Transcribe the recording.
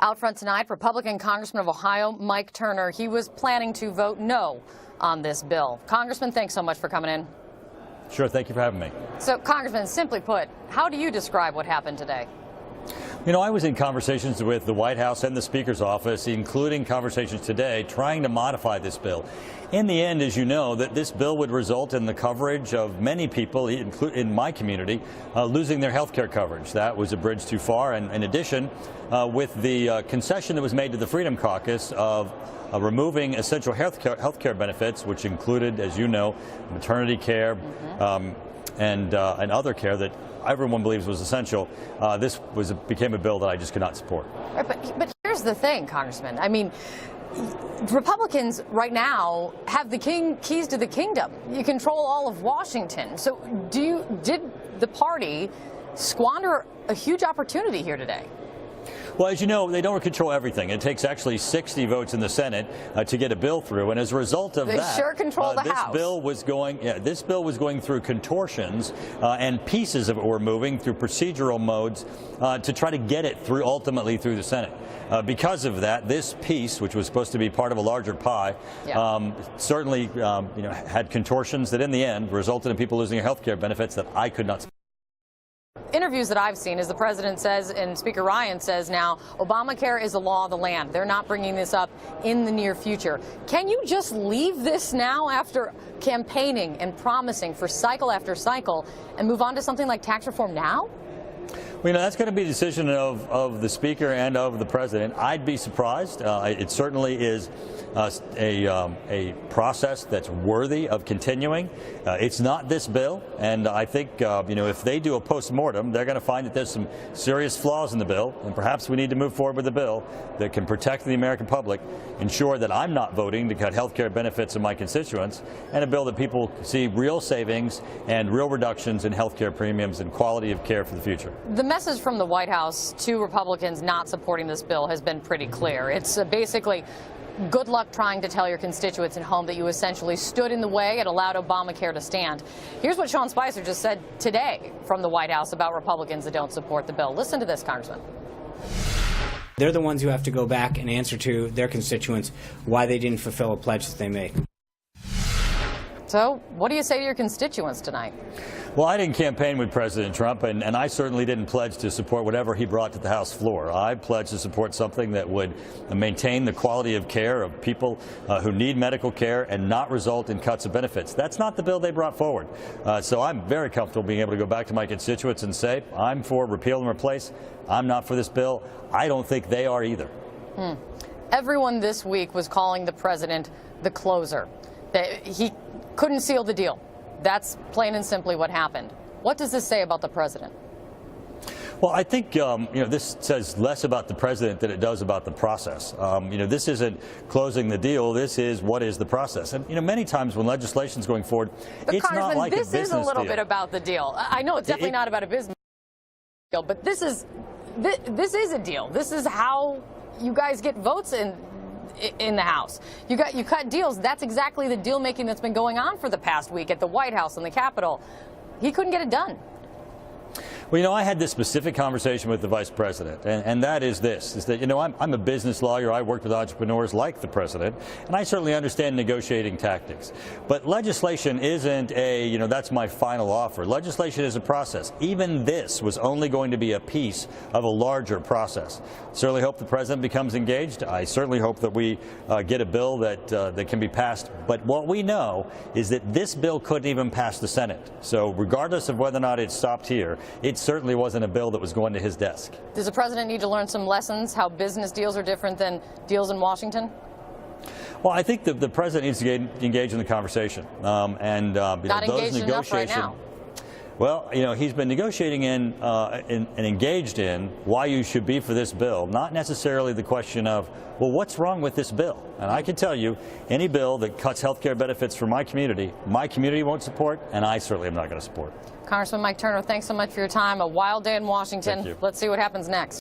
Out front tonight, Republican Congressman of Ohio, Mike Turner. He was planning to vote no on this bill. Congressman, thanks so much for coming in. Sure, thank you for having me. So, Congressman, simply put, how do you describe what happened today? You know, I was in conversations with the White House and the Speaker's office, including conversations today, trying to modify this bill. In the end, as you know, that this bill would result in the coverage of many people, in my community, losing their health care coverage. That was a bridge too far. And in addition, with the concession that was made to the Freedom Caucus of removing essential health care benefits, which included, as you know, maternity care and other care that everyone believes was essential, this became a bill that I just could not support. Right, but here's the thing, Congressman. I mean, Republicans right now have the keys to the kingdom. You control all of Washington. So did the party squander a huge opportunity here today? Well, as you know, they don't control everything. It takes actually 60 votes in the Senate to get a bill through, and as a result of they sure control the House. This bill was going through contortions, and pieces of it were moving through procedural modes to try to get it through ultimately through the Senate. Because of that, this piece, which was supposed to be part of a larger pie, certainly had contortions that in the end resulted in people losing their health care benefits that I could not support. Interviews that I've seen, as the president says and Speaker Ryan says now, Obamacare is a law of the land. They're not bringing this up in the near future. Can you just leave this now after campaigning and promising for cycle after cycle and move on to something like tax reform now? Well, you know, that's going to be a decision of the Speaker and of the President. I'd be surprised. It certainly is a process that's worthy of continuing. It's not this bill, and I think if they do a post-mortem, they're going to find that there's some serious flaws in the bill, and perhaps we need to move forward with a bill that can protect the American public, ensure that I'm not voting to cut health care benefits of my constituents, and a bill that people see real savings and real reductions in health care premiums and quality of care for the future. The message from the White House to Republicans not supporting this bill has been pretty clear. It's basically, good luck trying to tell your constituents at home that you essentially stood in the way and allowed Obamacare to stand. Here's what Sean Spicer just said today from the White House about Republicans that don't support the bill. Listen to this, Congressman. They're the ones who have to go back and answer to their constituents why they didn't fulfill a pledge that they made. So what do you say to your constituents tonight? Well, I didn't campaign with President Trump, and I certainly didn't pledge to support whatever he brought to the House floor. I pledged to support something that would maintain the quality of care of people who need medical care and not result in cuts of benefits. That's not the bill they brought forward. So I'm very comfortable being able to go back to my constituents and say, I'm for repeal and replace. I'm not for this bill. I don't think they are either. Everyone this week was calling the president the closer. He couldn't seal the deal. That's plain and simply what happened. What does this say about the president? Well, I think this says less about the president than it does about the process. This isn't closing the deal. This is what is the process. And many times when legislation is going forward, but it's not like a business deal. This is a little bit about the deal. I know it's definitely not about a business deal, but this is a deal. This is how you guys get votes in the House. You cut deals. That's exactly the deal making that's been going on for the past week at the White House and the Capitol. He couldn't get it done. Well, I had this specific conversation with the Vice President, and that is this, is that, I'm a business lawyer. I worked with entrepreneurs like the President, and I certainly understand negotiating tactics. But legislation isn't that's my final offer. Legislation is a process. Even this was only going to be a piece of a larger process. Certainly hope the President becomes engaged. I certainly hope that we get a bill that can be passed. But what we know is that this bill couldn't even pass the Senate. So regardless of whether or not it stopped here, it certainly wasn't a bill that was going to his desk. Does the president need to learn some lessons, how business deals are different than deals in Washington? Well, I think the president needs to engage in the conversation. Not engaged enough right now. Well, he's been negotiating and engaged in why you should be for this bill, not necessarily the question of, well, what's wrong with this bill? And I can tell you, any bill that cuts health care benefits for my community won't support, and I certainly am not going to support. Congressman Mike Turner, thanks so much for your time. A wild day in Washington. Thank you. Let's see what happens next.